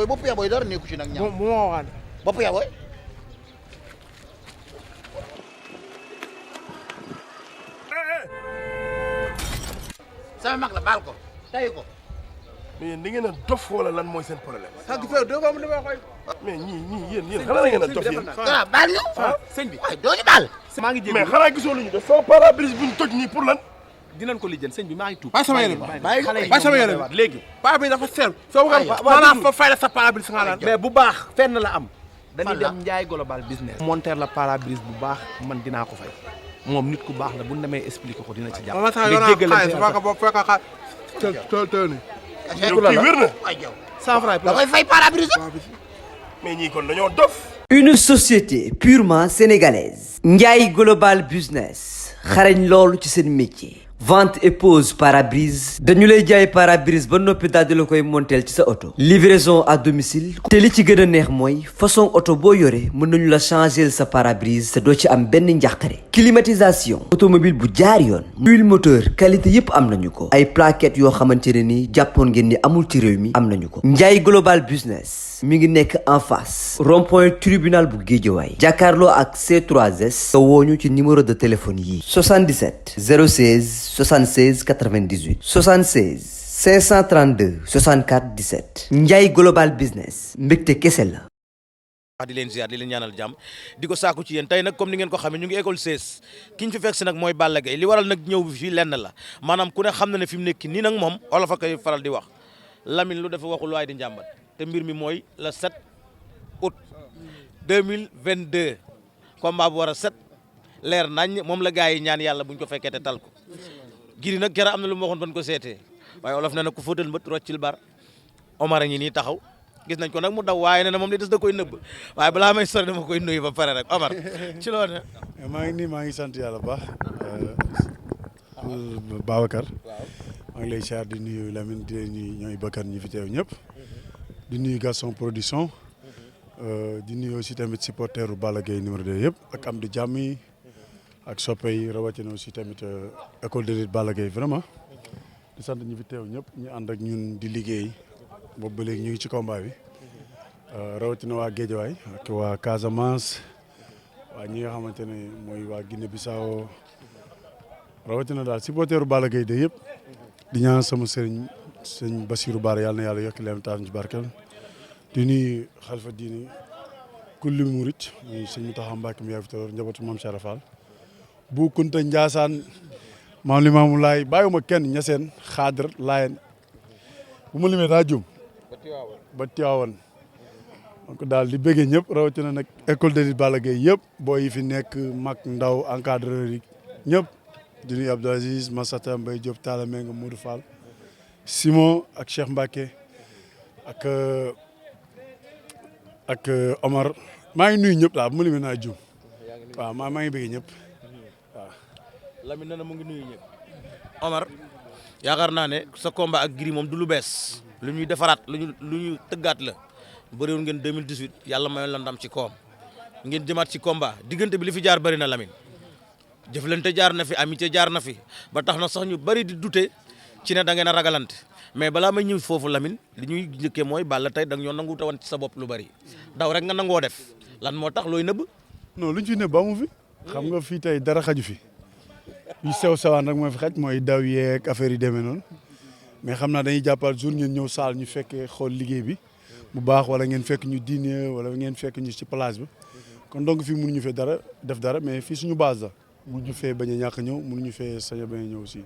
bopp yaa booy dara nekku ci nag ñaam. bu ma waxaat. bopp yaa booy. sama mag la baal ko tay ko. mais yéen da ngeen a dof wala lan mooy seen problème. sànq fee doo ko am dama koy. mais ñii yéen xanaa da ngeen a dof yéen. waaw baal ñu. sëñ bi waaye doo ñu baal. maa ngi jéem mais xanaa gisoo lu ñu def sama pare-brise bu ñu toj nii pour lan. dinañ ko lijjën sëñ bi maa ngi tuub. bàyyi sama yére bàyyi sama yére léegi. paa bi dafa seer. soo ko maanaam fa fay la sa pare-brise nga lan. mais bu baax fenn la am. dañuy dem Ndiaye global business. monter la pare-brise bu baax man dinaa ko fay. moom nit ku baax la bu ñu demee expliqué ko dina ci jàpp. ma sax yow naa xaalis fekk ko fekk ko tël ni. yow kii wér na. 100 francs da koy fay pare-brise. mais ñii kon dañoo dof. Une société purement sénégalaise. Ndiaye Global Business. xarañ loolu ci seen métier. vente et pose pare-brise. dañu lay jaay pare-brise ba noppi daal di la koy monteel ci sa oto. livraison à domicile. te li ci gën a neex mooy façon oto boo yore mën nañu la changer sa pare-brise te doo ci am benn njàqare. climatisation. automobile bu jaar yoon. huile moteur qualité yépp am nañu ko. ay plaquettes yoo xamante ne ni jàppoon ngeen ni amul ci réew mi am nañu ko. Ndiaye Global Business. mi ngi nekk en face. rond-point tribunal bu Guédiawaye. jàkkaarloo ak C3S. nga wooñu ci numéro de téléphone yi. 77 016 76 98 76 532 64 17 Ndiaye Global Business mbégte kese la. di leen ziar di leen ñaanal jàmm di ko saaku ci yéen tey nag comme ni ngeen ko xamee ñu ngi école 16 ki ñu fi fekk si nag mooy Balla Gaye li waral nag ñëw bi fii lenn la maanaam ku ne xam na ne fi mu nekk nii nag moom olof a koy faral di wax Lamine lu dafa waxul waaye di njàmbat te mbir mi mooy le 7 août 2022 combat bu war a set leer nañ moom la gars yi ñaan yàlla buñ ko fekkee te tal ko giri nag kera am na lu ma waxoon ban ko seetee waaye olof ne na ku fóotal mbët roccil bar Omar a ngi nii taxaw gis nañ ko nag mu daw waaye ne na moom li des da koy nëbb waaye balaa may sori dama koy nuyu ba pare rek Omar ci loo ne maa ngi sant yàlla bu baax Babacar maa ngi lay siyaar di nuyu Lamine di nuyu ñooy Bakar ñi fi teew ñëpp di nuyu Gaston Production di nuyu aussi tamit supporteru Balla Gaye numéro 2 yëpp ak am di jàmm yi ak soppe yi rawatina aussi tamit école de lutte Balla Gaye vraiment di sant ñi fi teew ñëpp ñu ànd ak ñun di liggéey boobu ba léegi ñu ngi ci combat bi rawatina waa Guédiawaye ak waa Casamance waa ñi nga xamante ne mooy waa Guinée Bissau rawatina daal supporteru Balla Gaye de yëpp di ñaan sama sëriñ sëñ Bassirou Bara yàlla na yàlla yokk leen taal ci barkeel di nuyu xalifa diini kulli murit muy sëñ Mountakha Mbacké mi yaa fi tawar njabootu Mame Cheikh Fall bu Kunta Ndiassane maam Limaamu Laay bàyyiwuma kenn ñaseen xaadar laayeen bu ma limee daa jum ba Tiwaawan donc daal di bëggee ñëpp rawatina nag école de lutte Balla Gaye yëpp booy yi fi nekk mag ndaw encadreur yi ñëpp di nuyu Abdou Aziz Massata Mbaye Diop Talla Menga Modou Fall Simon ak Cheikh Mbacké ak Omar maa ngi nuyu ñëpp daal bu ma limee naa jum waaw maa ngi bëggee ñëpp waaw. Lamine nee na mu ngi nuyu ñëpp Omar yaakaar naa ne sa combat ak Gris moom du lu bees lu ñuy defaraat lu ñuy tëggaat la bëriwoon ngeen 2018 yàlla mayoon la ndam ci koom ngeen jëmaat ci combat diggante bi li fi jaar bëri na Lamine jëflante jaar na fi amitié jaar na fi ba tax na sax ñu bëri di douter ci ne da ngeen a ragalante mais balaa may ñëw foofu Lamine li ñuy njëkkee mooy Balla tey da nga ñoo nangu tawan ci sa bopp lu bëri daw rek nga nangoo def lan moo tax looy nëbb. non luñ fi nëbb amu fi xam nga fii tey dara xaju fi yu sew sewaan rek moo fi xaj mooy daw yeeg affaire yi demee noonu mais xam naa dañuy jàppal jour ngeen ñëw saal ñu fekkee xool liggéey bi bu baax wala ngeen fekk ñu dîner wala ngeen fekk ñu ci place bi kon donc fii mënuñu fee dara def dara mais fii suñu base la mënuñu fee bañ a ñàkk ñëw mënuñu fee sañ a bañ a ñëw aussi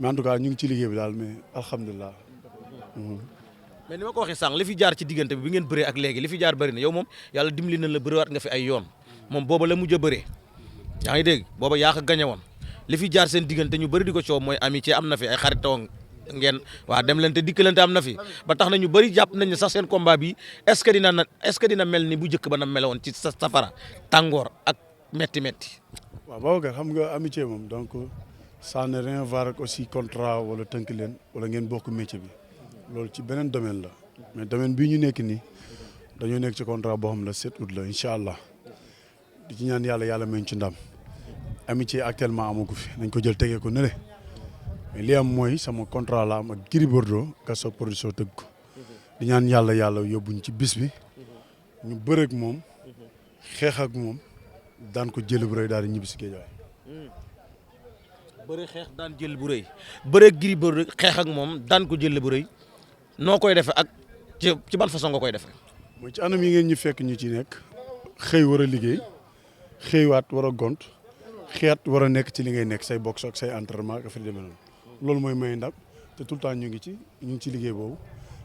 mais en tout cas ñu ngi ci liggéey bi daal mais alhamdulilah. mais ni ma ko waxee sànq li fi jaar ci diggante bi ngeen bëree ak léegi li fi jaar bëri na yow moom yàlla dimbali na la bëriwaat nga fi ay yoon moom booba la mujj a bëree yaa ngi dégg booba yaa ko gañe woon li fi jaar seen diggante ñu bëri di ko coow mooy amitié am na fi ay xaritoo ngeen waa dem leen te dikkalante am na fi ba tax na ñu bëri jàpp nañ ne sax seen combat bi est-ce que dina mel ni bu njëkk ba na meloon ci sa safara tàngoor ak metti waaw Babacar xam nga amitié moom donc ça n'a rien à voir ak aussi contrat wala tënk leen wala ngeen bokk métier bi loolu ci beneen domaine la mais domaine bii ñu nekk nii dañoo nekk ci contrat boo xam ne 7 août la incha allah di ci ñaan yàlla may ñu ci ndam amitié actuellement amagu fi nañ ko jël tegee ko nële mais li am mooy sama contrat la am ak Gris Bordeaux Gaston Production tëgg ko di ñaan yàlla yóbbuñ ci bis bi ñu bëreeg moom xeex ak moom daan ko jël bu rëy daal di ñibbi si géejawaay. bëre xeex daan jël bu rëy bëre Gris Bordeaux xeex ak moom daan ko jël bu rëy noo koy defee ak ci ban façon nga koy defee. mooy ci anam yi ngeen ñu fekk ñu ci nekk xëy war a liggéey xëywaat war a gont xeet war a nekk ci li ngay nekk say boxe ak say entraînement ak fi demee noonu loolu mooy may ndam te tout le temps ñu ngi ci liggéey boobu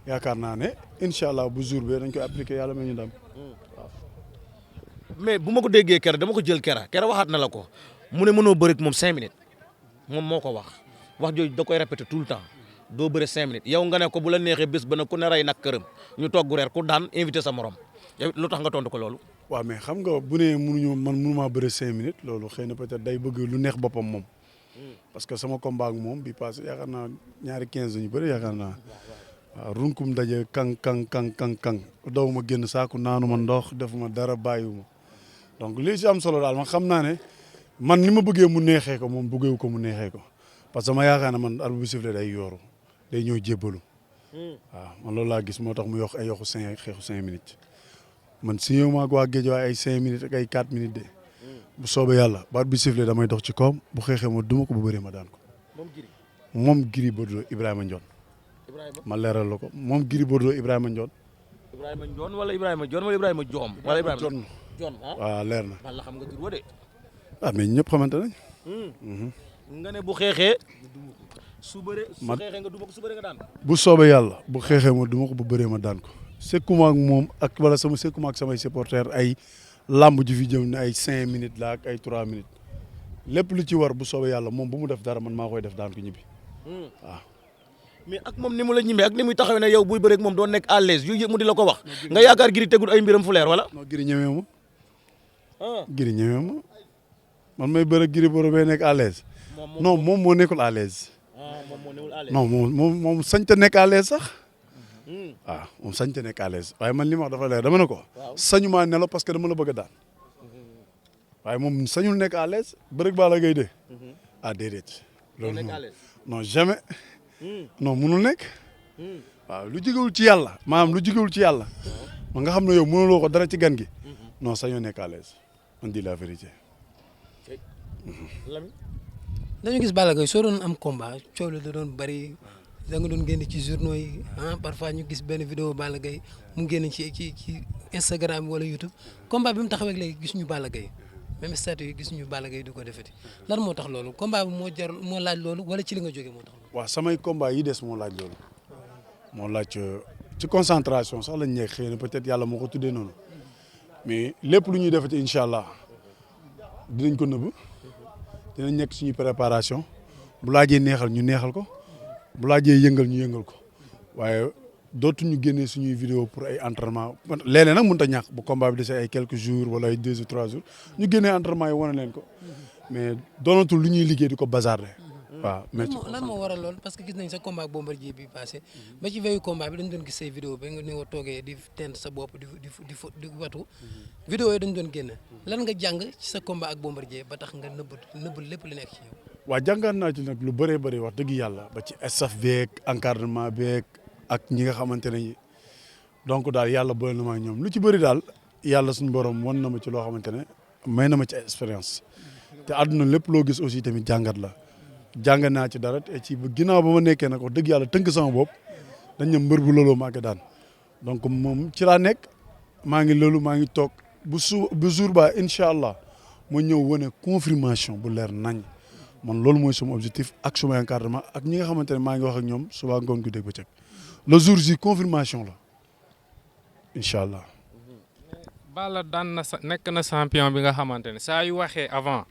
yaakaar naa ne incha allah bu jour bi dañ koy appliquer yàlla may ñu ndam. mais bu ma ko déggee kera dama ko jël kera waxaat na la ko mu ne mënoo bëri moom 5 minutes moom moo ko wax jooju da koy répéter tout le temps doo bëri 5 minutes yow nga ne ko bu la neexee bés ba ne ku ne rey nag këram ñu togg reer ku daan invité sa morom yow lu tax nga tontu ko loolu. waaw mais xam nga bu ne mënumaa bëri 5 minutes loolu xëy na peut-être day bëgg lu neex boppam moom parce que sama combat ak moom bi passé yaakaar naa ñaari 15 ñu bëri yaakaar naa waaw runkum daje kang daw ma génn saaku naanu ma ndox defuma dara bàyyiwuma donc lii si am solo daal man xam naa ne man ni ma bëggee mu neexee ko moom bëggeewu ko mu neexee ko parce que ma yaakaar ne man arbitre bi sifflé day yooru day ñëw jébbalu waaw man loolu laa gis moo tax mu yokk ay yoxu 5 minutes man si ñëw maag waa Guédiawaye ay 5 minutes ak ay 4 minutes de bu soobee yàlla ba arbitre bi sifflé damay dox ci kawam bu xeexee ma duma ko bu bëree ma daan ko moom Gris Bordeaux Ibrahima Ndione ma leeral la ko moom Gris Bordeaux Ibrahima Ndione. Ibrahima Ndione wala Ibrahima Ndione wala Ibrahima Diom. wala Ibrahima Ndione waaw leer na. man la xam nga tur wa de. mais ñëpp xamante nañ. nga ne bu xeexee. su xeexee nga duma ko su bëree nga daan. bu soobee yàlla bu xeexee ma duma ko bu bëree ma daan ko. sekkuma ak moom ak wala sekkuma ak samay supporters ay lamb ji fi jëm ne ay 5 minutes la ak ay 3 minutes lépp lu ci war bu soobee yàlla moom bu mu def dara man maa koy def daan ko ñibbi waaw. mais ak moom ni mu la ñimee ak ni muy taxawee ne yow buy bëreeg moom doon nekk à l'aise yu yëpp mu di la ko wax nga yaakaar Gris tegul ay mbiram fu leer wala. non Gris ñemee ma. Gris ñemee ma man may bëreeg Gris Bordeaux bay nekk à l'aise. non moom moo nekkul à l'aise. moom moo newul à l'aise. non moom sañ te nekk à l'aise sax. waaw moom sañ te nekk à l'aise waaye man li ma wax dafa leer dama ne ko. sañu maa nelaw parce que dama la bëgg a daan. waaye moom sañul nekk à l'aise bëreeg Balla Gaye de. déedéet. loolu non jamais. non munul nekk waaw lu jógewul ci yàlla maanaam lu jógewul ci yàlla ma nga xam ne yow mënuloo ko dara ci gan gi non sañoo nekk à l'aise on dit la vérité. dañu gis Balla Gaye soo doon am combat coow la da doon bari da nga doon génn ci journaux yi parfois ñu gis benn vidéo Balla Gaye mu génn ci Instagram wala YouTube combat bi mu taxawee léegi gis ñu Balla Gaye même statut yi gis ñu Balla Gaye du ko defeti lan moo tax loolu combat bi moo laaj loolu wala ci li nga jógee moo tax. waaw samay combat yi des moo laaj loolu moo laaj ci concentration sax lañ nekk xëy na peut-être yàlla moo ko tuddee noonu mais lépp lu ñuy defati incha allah dinañ ko nëbb dinañ nekk suñu préparation bu laajee neexal ñu neexal ko bu laajee yëngal ñu yëngal ko waaye dootuñu génnee suñuy vidéo pour ay entraînement léeg-léeg nag mënut a ñàkk bu combat bi desee ay quelques jours wala ay 2 ou 3 jours ñu génnee entraînement yi wane leen ko mais doonatul lu ñuy liggéey di ko bazarder. waaw mais lan moo waral lool parce que gis nañ sa combat ak Bombardier bi passé ba ci veyu combat bi dañ doon gis say vidéo ba nga ne wa toogee di tent sa bopp di watu vidéo yi dañ doon génn lan nga jàng ci sa combat ak Bombardier ba tax nga nëbb lépp li nekk ci yow. waaw jàngaat naa ci nag lu bëree bëri wax dëgg yàlla ba ci staff beeg encadrement beeg ak ñi nga xamante ne donc daal yàlla boole na ma ñoom lu ci bëri daal yàlla suñu borom wan na ma ci loo xamante ne may na ma ci expérience te àdduna lépp loo gis aussi tamit jàngat la. jàng naa ci dara te ci ginnaaw ba ma nekkee nag wax dëgg yàlla tënk sama bopp dañ ne mbër bu looloo maa ngi daan donc moom ci laa nekk maa ngi loolu maa ngi toog bu jour ba incha allah ma ñëw wane confirmation bu leer nañ man loolu mooy sama objectif ak suma encadrement ak ñi nga xamante ne maa ngi wax ak ñoom suba ngoon gu dégg bëccëg le jour ji confirmation la incha allah. Balla daan na nekk na champion bi nga xamante ne saa yu waxee avant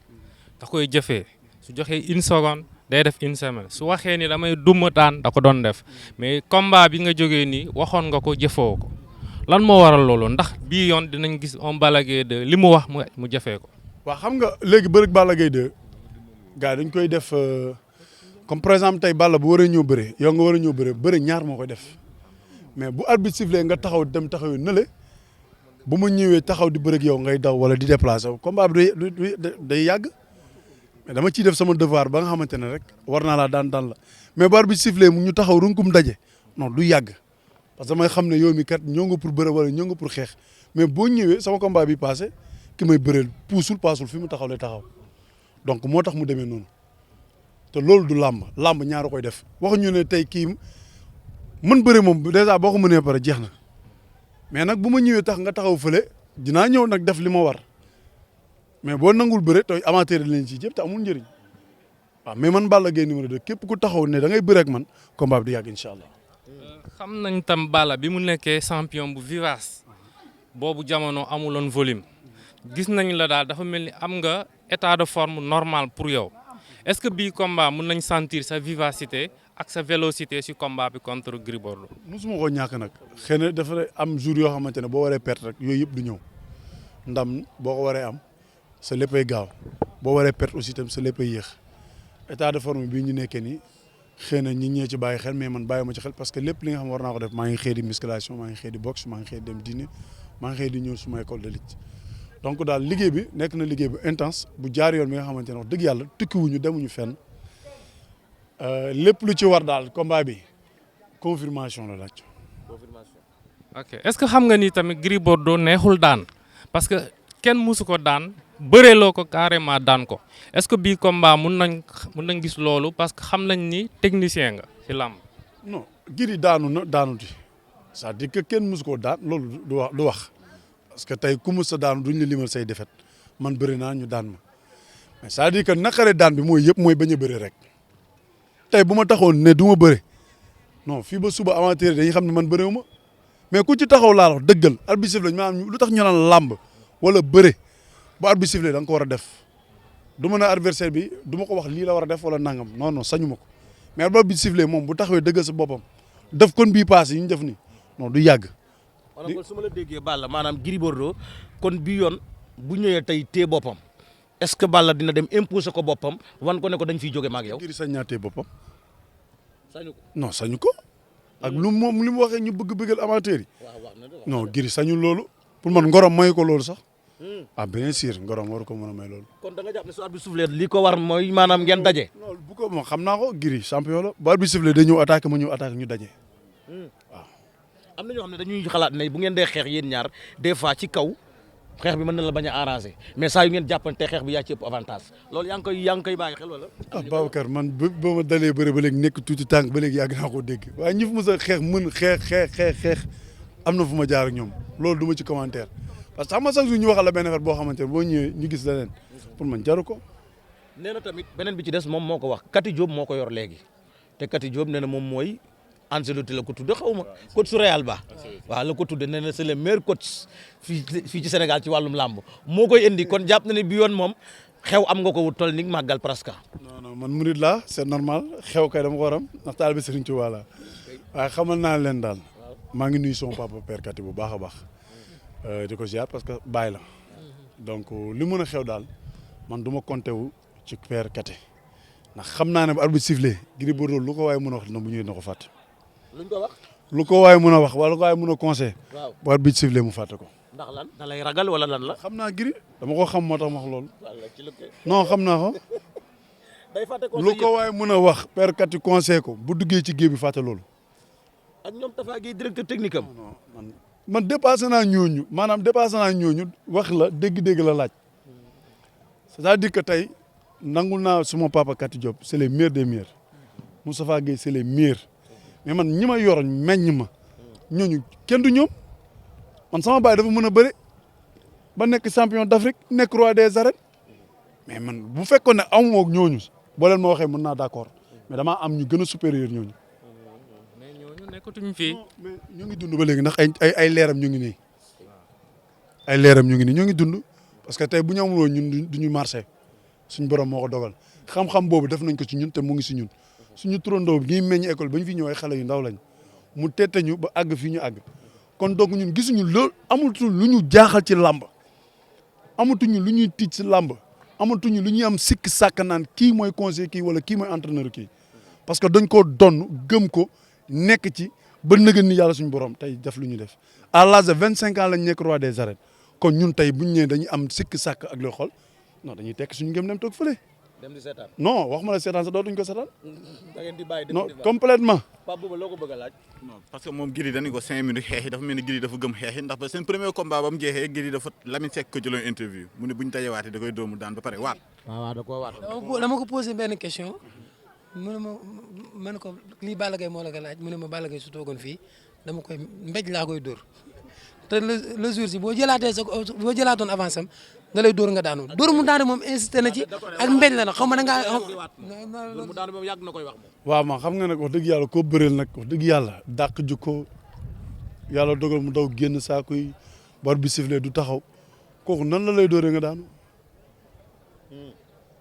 da koy jëfee su joxee 1 seconde. day def 1 semaine su waxee ni damay duma daan da ko doon def mais combat bi nga jógee nii waxoon nga ko jëfoo ko lan moo waral loolu ndax bii yoon dinañ gis on Balla Gaye 2 li mu wax mu jëfee ko. waaw xam nga léegi bëri Balla Gaye 2 gars dañ koy def comme par exemple tey Balla bu waree ñëw bëre yow nga war a ñëw bëre ñaar moo koy def mais bu arbitre sifflé nga taxaw dem taxaw nële bu ma ñëwee taxaw di bëre ak yow ngay daw wala di déplacé combat bi day yàgg. mais dama ciy def sama devoir ba nga xamante ne rek war naa laa daan la mais bu arbitre bi sifflé mu ñu taxaw runkum daje non du yàgg parce que damay xam ne yow mi kat ñoo nga pour bëre wala ñoo nga pour xeex mais boo ñëwee sama combat bi passé ki may bëreel puusul paasul fi mu taxaw lay taxaw donc moo tax mu demee noonu te loolu du làmb ñaara koy def waxuñu ne tey kii mën bëre moom dèjà boo ko mënee pare jeex na mais nag bu ma ñëwee tax nga taxaw fële dinaa ñëw nag def li ma war mais boo nangul bëre te amateur lañ ci jëpp te amul njëriñ waaw mais man Balla Gaye numéro 2 képp ku taxaw ne da ngay bëre ak man combat bi du yàgg incha allah. xam nañ tam Balla bi mu nekkee champion bu vivace boobu jamono amuloon volume gis nañ la daal dafa mel ni am nga état de forme normal pour yow est-ce que bii combat mun nañ sentir sa vivacité ak sa vélocité si combat bi contre Gris Bordeaux. mosuma ko ñàkk nag xëy na dafa am jour yoo xamante ne boo waree perte rek yooyu yëpp du ñëw ndam boo ko waree am sa léppay gaaw boo waree perte aussi tam sa léppay yéex état de forme bii ñu nekkee nii xëy na ñi ñee ci bàyyi xel mais man bàyyi ma ci xel parce que lépp li nga xam war naa ko def maa ngi xëy di musculation maa ngi xëy di boxe maa ngi xëy di dem dîner maa ngi xëy di ñëw suma école de lutte donc daal liggéey bi nekk na liggéey bu intense bu jaar yoon bi nga xamante ne wax dëgg yàlla tukkiwuñu demuñu fenn lépp lu ci war daal combat bi confirmation la laaj. confirmation. ok est-ce que xam nga ni tamit Gris Bordeaux neexul daan parce que kenn musu ko daan bëreeloo ko carrément daan ko est-ce que bii combat mun nañ gis loolu parce que xam nañ ni technicien nga ci làmb. non Gris daanu na daanuti c'est-à-dire que kenn musu koo daan loolu du wax parce que tey ku mus sa daanu duñ la limal say défaite man bëri naa ñu daan ma mais c'est-à-dire que naqare daan bi mooy yëpp mooy bañ a bëri rek tey bu ma taxoon ne du ma bëri non fii ba suba amateur dañuy xam ne man bëriwu ma mais ku ci taxaw laa wax dëggal arbitre sifflé maanaam lu tax ñu naan làmb wala bëre bu arbitre sifflé da nga ko war a def du ma ne adversaire bi du ma ko wax lii la war a def wala nangam non non sañu ma ko mais bu arbitre sifflé moom bu taxawee dëggal sa boppam def kon bii paase yi ñu def nii non du yàgg. maanaam su ma la déggee Balla maanaam Gris Bordeaux kon bi yoon bu ñëwee tey téye boppam est-ce que Balla dina dem imposer ko boppam wan ko ne ko dañ fiy jóge maag yow. Gris sañ naa téye boppam. sañu ko non sañu ko. ak lu moom li mu waxee ñu bëgg bëggal amateur yi. non Gris sañul loolu. pour man ngorom may ko loolu sax. ah bien sûr ngorom waru ko mën a may loolu. kon da nga jàpp ne su arbitre sifflé li ko war mooy maanaam ngeen daje. loolu bu ko moom xam naa ko Gris champion la bu arbitre sifflé day ñëw attaqué ma ñëw attaqué ñu daje. waaw. am na ñoo xam ne dañuy xalaat ne bu ngeen dee xeex yéen ñaar des fois ci kaw xeex bi mën na la bañ a arrangé mais saa yu ngeen jàppante xeex bi yaa ci ëpp avantage loolu yaa ngi koy bàyyi xel wala. ah Babacar man ba ma dalee bëre ba léegi nekk tuuti tànk ba léegi yàgg naa koo dégg waaye ñi fi mos a xeex mën xeex am na fu ma jaar ak ñoom loolu du ma ci commentaire parce que xam nga chaque jour ñu waxal la benn affaire boo xamante ne boo ñëwee ñu gis leneen pour man jaru ko. nee na tamit beneen bi ci des moom moo ko wax Kati Diop moo ko yor léegi te Kati Diop nee na moom mooy Ancelotti la ko tudde xaw ma coach su Real ba waaw la ko tudde nee na c'est le meilleur coach fii ci Sénégal ci wàllum làmb moo koy indi kon jàpp na ne bi yoon moom xew am nga ko wut toll ni màggal presque. non man murid laa c'est normal xew kay dama ko waram ndax taal bi Serigne Touba la waaye xamal naa leen daal maa ngi nuyu sama papa père Kati bu baax a baax di ko ziar parce que baay la donc li mën a xew daal man du ma compté wu ci père Kati ndax xam naa ne bu arbitre sifflé Gris Bordeaux lu ko waaye mën a wax dina bu ñëwee na ko fàtte. luñ ko wax. lu ko waaye mën a wax wala lu ko waaye mën a conseil. waaw bu arbitre sifflé mu fàtte ko. ndax lan da lay ragal wala lan la. xam naa Gris dama ko xam moo tax ma wax loolu. non xam naa ko. day fàtte lu ko waaye mën a wax père Kati conseil ko bu duggee ci géej bi fàtte loolu. ak ñoom Tafa Gueye directeur technique am. man dépassé naa ñooñu maanaam dépassé naa ñooñu wax la dégg-dégg la laaj c'est-à-dire que tey nangul naa suma papa Kati Diop c'est les meilleurs des meilleurs Moustapha Gueye c'est les meilleurs mais man ñi ma yor meññ ma ñooñu kenn du ñoom man sama baay dafa mën a bëre ba nekk champion d'Afrique nekk roi des arènes mais man bu fekkoon ne amu ak ñooñu boo leen ma waxee mën naa d'accord mais damaa am ñu gën a supérieur ñooñu. mais ñooñu nekkatuñ fii. mais ñu ngi dund ba léegi ndax ay leeram ñu ngi nii ay leeram ñu ngi nii ñoo ngi dund parce que tey bu ñu amul woon ñun du ñu marché suñ borom moo ko dogal xam-xam boobu def nañ ko ci ñun te mu ngi si ñun suñu turandoo bi ñuy meññ école ba ñu fi ñëw ay xale yu ndaw lañ mu tette ñu ba àgg fii ñu àgg kon donc ñun gisuñu loolu amatul lu ñu jaaxal ci làmb amatuñu lu ñuy tiit si làmb amatuñu lu ñuy am sikk sàkk naan kii mooy conseiller kii wala kii mooy entraîneur kii parce que dañ koo donn gëm ko nekk ci ba nëgën ni yàlla suñu borom tey def lu ñu def à l'âge de 25 ans lañ nekk roi des arènes kon ñun tey buñ ñëwee dañuy am sikk sàkk ak looy xool non dañuy tekk suñu ngëm dem toog fële dem di seetaan. non wax ma la seetaan sax dootuñ ko seetaan. da ngeen di bàyyi non complètement. Pape Bouba loo ko bëgg a laaj. non parce que moom Gris dañu ko 5 minutes xeex yi dafa mel ni Gris dafa gëm xeex yi ndax ba seen premier combat ba mu jeexee Gris dafa Lamine Seck ko jëloon interview mu ne bu ñu tajewaatee da koy doomu daan ba pare waat. waaw da koo waat. dama ko posé benn question mu ne ma ne ko lii Balla Gaye moo la ko laaj mu ne ma Balla Gaye su toogoon fii dama koy mbéj laa koy dóor te le jour si boo jëlaatoon avance am da lay dóor nga daanu dóor mu daanu moom insisté na ci ak mbéj la nag xaw ma da ngaa. dóor mu daanu moom yàgg na koy wax moom. waaw ma xam nga nag wax dëgg yàlla koo bëreel nag wax dëgg yàlla dàq jukko yàlla dogal mu daw génn saako yi bar bi sifflé du taxaw kooku nan la lay dóoree nga daanu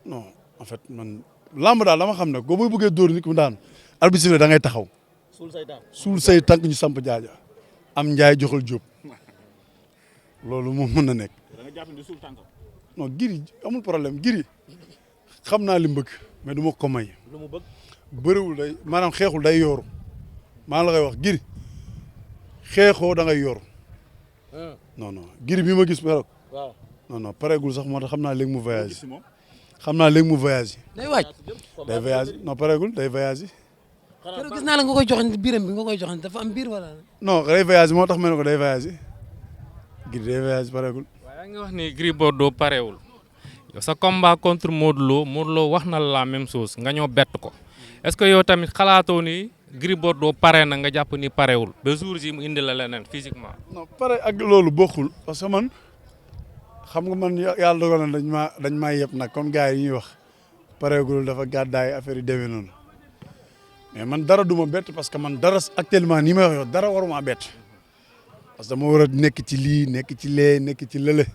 non en fait man lamb daal dama xam ne ko booy bëggee dóor nit mu daanu arbitre bi sifflé da ngay taxaw suul say tànk ñu samp jaaja am njaay joxal jóob loolu moom mën na nekk non Gris amul problème Gris xam naa li mu bëgg mais du ma ko may lu mu bëgg. bëriwul day maanaam xeexul day yooru maa la koy wax Gris xeexoo da ngay yooru non non Gris bi ma gis keroog waaw non non pareegul sax moo tax xam naa léegi mu voyage xam naa léegi mu voyage day waaj day voyage non pareegul day voyage keroog gis naa la nga koy joxoon biiram bi nga koy joxoon dafa am biir wala. non day voyage moo tax ma ne ko day voyage Gris day voyage pareegul waaye yaa ngi wax ni Gris Bordeaux parewul yow sa combat contre Modou Lo wax na la même chose nga ñëw bett ko est-ce que yow tamit xalaatoo ni Gris Bordeaux pare na nga jàpp ni parewul ba jour ji mu indi la leneen physiquement. non pare ak loolu bokkul parce que man xam nga man yàlla dogal na dañ maa yëpp nag comme gars yi ñuy wax pareegul dafa gàddaay affaire yi demee noonu mais man dara du ma bett parce que man dara actuellement nii may wax yow dara waruma bett parce que dama war a nekk ci lii nekk ci lee nekk ci lële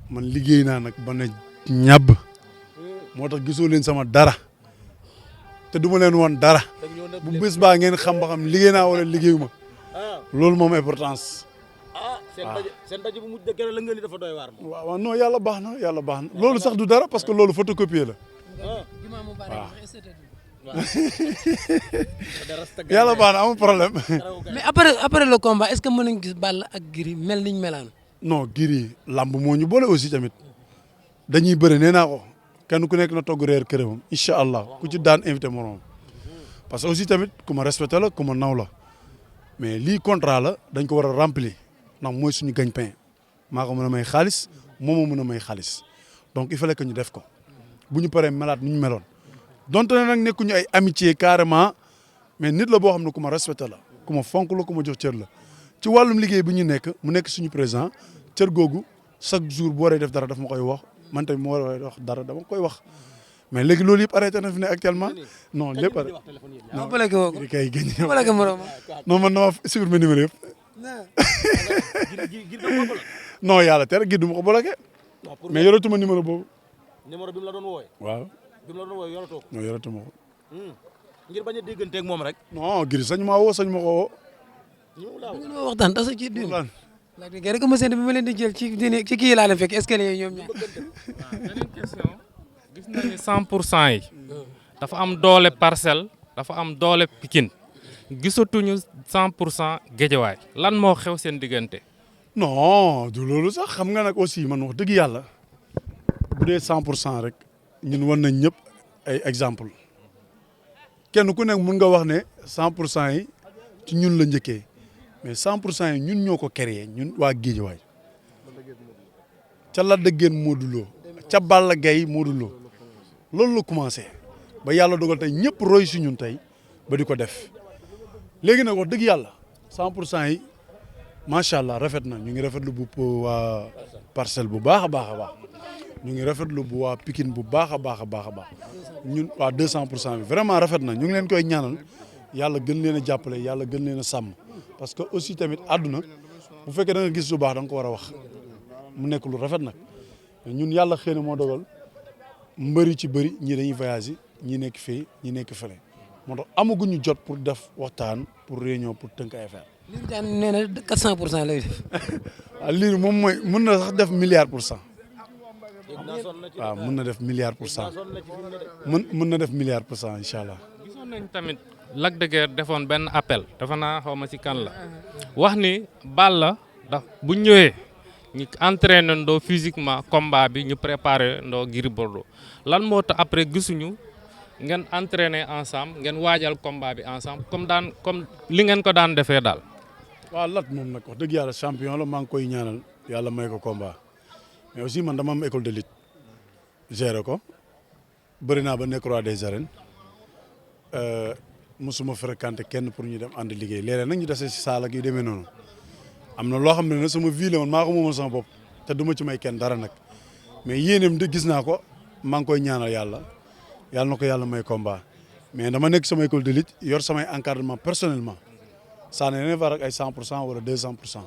man liggéey naa nag ba ne ñàbb moo tax gisoo leen sama dara te du ma leen woon dara bu bés baa ngeen xam ba xam liggéey naa wala liggéeyuma loolu moom importance. seen daje bu mujj de keroog la nga ni dafa doy waar. waaw non yàlla baax na loolu sax du dara parce que loolu photocopier la waaw. yàlla baax na amul problème. mais après le combat est-ce que mën nañu gis Balla ak Gris mel niñ melaan. non Gris lamb moo ñu boole aussi tamit dañuy bëri nee naa ko kenn ku nekk na togg reer këramam incha allah ku ci daan invité moroom parce que aussi tamit ku ma respecté la ku ma naw la mais lii contrat la dañ ko war a remplir ndax mooy suñu gagne-pain maa ko mën a may xaalis moom moo mën a may xaalis donc il fallait que ñu def ko bu ñu paree melaat ni ñu meloon donte ne nag nekkuñu ay amitié carrément mais nit la boo xam ne ku ma respecté la ku ma fonk la ku ma jox cër la ci wàllum liggéey bi ñu nekk mu nekk suñu président cër googu chaque jour bu waree def dara daf ma koy wax man tamit mu war a wax dara dama koy wax mais léegi loolu yëpp arrêté na fi ne actuellement non lépp arrêté non kay gëñ non man dama suivre mes numéros yëpp non yàlla tere gi du ma ko bloqué mais yoratuma numéro boobu numéro bi mu la doon wooye waaw bi mu la doon wooye yoratoo ko non yoratuma ko ngir bañ a dégganteeg moom rek non Gris sañ maa woo sañ ma ko woo ñu waxtaan tasa ci dune la di rek ma seen bi ma leen di jël ci kii laa leen fekk escalier ñoom ñaar beneen question gis nañu 100% yi dafa am doole Parcelles dafa am doole Pikine gisatuñu 100% Guédiawaye lan moo xew seen diggante. non du loolu sax xam nga nag aussi man wax dëgg yàlla bu dee 100% rek ñun wan nañ ñëpp ay exemple kenn ku nekk mun nga wax ne 100% yi ci ñun la njëkkee mais 100% yi ñun ñoo ko créé ñun waa Guédiawaye ca Lac de Guiers Modou Lo ca Balla Gaye Modou Lo loolu la commencé ba yàlla dogal tey ñëpp roy si ñun tey ba di ko def léegi nag wax dëgg yàlla 100% yi macha allah rafet na ñu ngi rafetlu bu waa Parcelles bu baax a baax a baax ñu ngi rafetlu bu waa Pikine bu baax a baax a baax a baax ñun waa 200% bi vraiment rafet na ñu ngi leen koy ñaanal yàlla gën leen a jàppale yàlla gën leen a sàmm parce que aussi tamit àdduna bu fekkee da nga gis lu baax da nga ko war a wax mu nekk lu rafet nag ñun yàlla xëy na moo dogal mbëri ci bëri ñii dañuy voyager ñi nekk fii ñi nekk fële moo tax amaguñu jot pour def waxtaan pour réunion pour tënk ay affaire. Lirou Diane nee na 400% lay def. waaw lii moom mooy mën na sax def $1,000,000,000. waaw mën na def $1,000,000,000. mën na def $1,000,000,000 incha allah. gisoon nañ tamit Lac de Guiers defoon benn appel dafa naa xaw ma ci kan la wax ni Balla da bu ñëwee ñu entraîné ndoo physiquement combat bi ñu préparé ndoo Gris Bordeaux lan moo tax après gisuñu ngeen entraîné ensemble ngeen waajal combat bi ensemble comme li ngeen ko daan defee daal. waaw Lat moom nag wax dëgg yàlla champion la maa ngi koy ñaanal yàlla may ko combat mais aussi man dama am école de lutte gérer ko bëri naa ba nekk roi des arènes mosuma fréquenté kenn pour ñu dem ànd liggéey léeg-léeg nag ñu dese si saal ak yu demee noonu am na loo xam ne nag sama vie la man maa ko moomal sama bopp te du ma ci may kenn dara nag mais yéeneem de gis naa ko maa ngi koy ñaanal yàlla na ko yàlla may combat mais dama nekk sama école de lutte yor samay encadrement personnellement ça ne va ak ay 100% wala 200%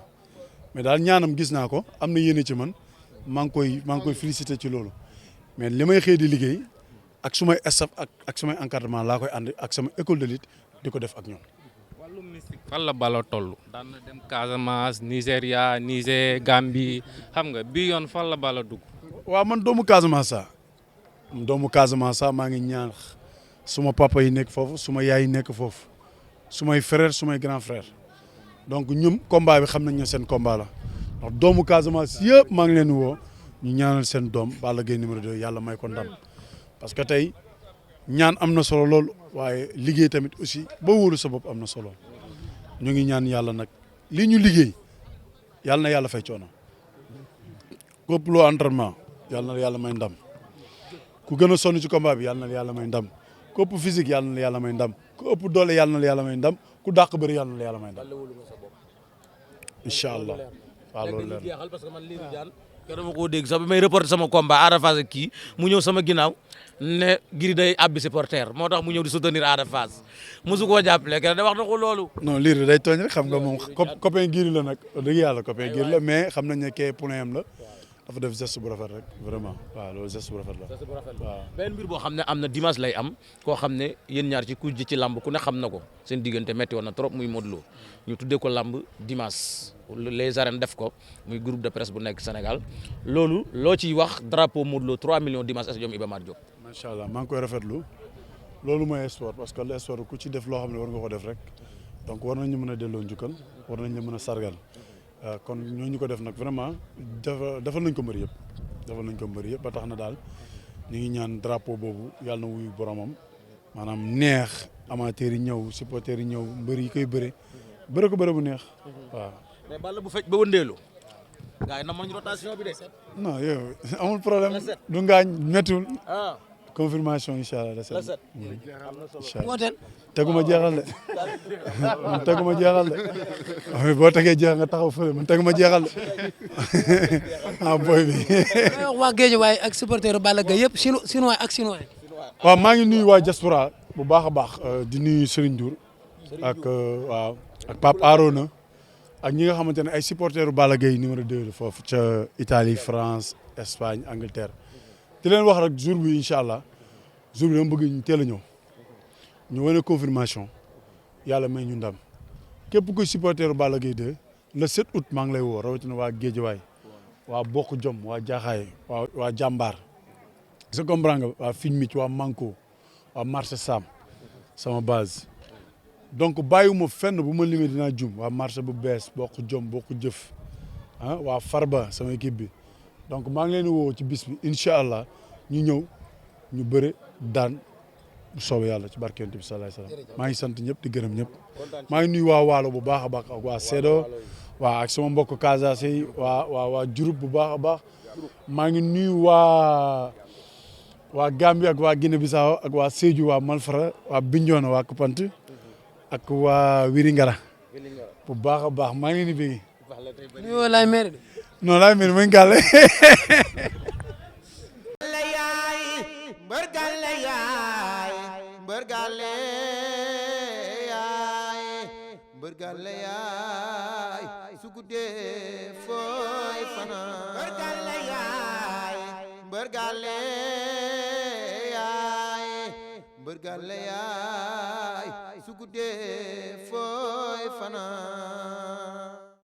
mais daal ñaanam gis naa ko am na yéene ci man maa ngi koy félicité ci loolu mais li may xëy di liggéey ak sumay staff ak sumay encadrement laa koy ànd ak sama école de lutte di ko def ak ñoom. wàllu mystique fan la Balla toll. daan na dem Casamance Nigéria Niger Gambie xam nga bii yoon fan la Balla dugg. waaw man doomu Casamance maa ngi ñaan suma papa yi nekk foofu suma yaay yi nekk foofu sumay frère sumay grand frère donc ñoom combat bi xam nañ ne seen combat la ndax doomu Casamance yëpp maa ngi leen di woo ñu ñaanal seen doom Balla Gaye numéro 2 yàlla may ko ndam parce que tey ñaan am na solo loolu waaye liggéey tamit aussi ba wóolu sa bopp am na solo ñu ngi ñaan yàlla nag lii ñu liggéey yàlla na yàlla fay coono képp loo entraînement yàlla na yàlla may ndam ku gën a sonn ci combat bi yàlla na yàlla may ndam ku ëpp physique yàlla na yàlla may ndam ku ëpp doole yàlla na yàlla may ndam ku dàq bëri yàlla na yàlla may ndam incha allah waaw loolu leer na parce que man Lirou Diane dama koo dégg sax bi may reporté sama combat Ada Fass ak kii mu ñëw sama ginnaaw ne Gris day abbi supporter moo tax mu ñëw di soutenir Ada Fass mosu koo jàppale kenn da wax na ko loolu. non Lirou day tooñ rek xam nga moom copain Gris la nag dëgg yàlla copain Gris la mais xam nañ ne kee poulain am la dafa def geste bu rafet rek vraiment waaw loolu geste bu rafet la. waaw benn mbir boo xam ne am na dimanche lay am koo xam ne yéen ñaar ci ku ji ci lamb ku ne xam na ko seen diggante metti woon na trop muy Modou Lo ñu tuddee ko lamb dimanche les arènes def ko muy groupe de presse bu nekk Sénégal loolu loo ciy wax drapeau Modou Lo 3 millions dimanche stade Iba Mar Diop. macha allah maa ngi koy rafetlu loolu mooy sport parce que le sport ku ci def loo xam ne war nga ko def rek donc war nañu mën a delloo njukkal war nañ la mën a sargal kon ñooñu ko def nag vraiment defal nañ ko mbër yëpp ba tax na daal ñu ngi ñaan drapeau boobu yàlla na wuyu boromam maanaam neex amateurs yi ñëw supporters yi ñëw mbër yi koy bëre ko bëre bu neex waaw. mais Balla bu fekk ba wëndeelu gars yi namoon ñu rotation bi de. non yow amul problème du ngaañ méttiwul confirmation incha allah la set. wooteel. teguma jeexal de man teguma jeexal de boo tegee jeex nga taxaw fële man teguma jeexal de boy bi. wax waa Guédiawaye ak supporteru Balla Gaye yëpp chinois ak chinois. waaw maa ngi nuyu waa diaspora bu baax a baax di nuyu Serigne Dour ak waaw ak Pape Arona ak ñi nga xamante ne ay supporteru Balla Gaye numéro 2 la foofu ca Italie France Espagne Angleterre di leen wax rek jour bi incha allah jour bi dama bëgg ñu teel a ñëw ñu wane confirmation yàlla may ñu ndam képp kuy supporteru Balla Gaye 2 le 7 août maa ngi lay woo rawatina waa Guédiawaye waa Bokk Jom waa Jaaxaay waa Jàmbaar sa comprendre nga waa Fimich waa Manko waa marché Sam sama base donc bàyyiwuma fenn bu ma limee dinaa jum waa marché bu bees Bokk Jom Bokk Jëf waa Farba sama équipe bi donc maa ngi leen di woo ci bis bi incha allah ñu ñëw ñu bëre daan bu soobee yàlla ci barke Yonent bi sallallahu alayhi wasallam maa ngi sant ñëpp di gërëm ñëpp maa ngi nuyu waa Waalo bu baax a baax ak waa Seedo waa ak sama mbokk Casamance yi waa Diouroup bu baax a baax maa ngi nuyu waa Gambie ak waa Guinée Bissau ak waa Sédhiou waa Malfara waa Bignona waa Koupante ak waa Wiringara bu baax a baax maa ngi leen di bëgg. nuyoo laay mere de. non laay mere mooy Ngale. mbër gàlle yaay su guddee fooy fanaan mbër gàlle yaay mbër gàlle yaay mbër gàlle yaay su guddee fooy fanaan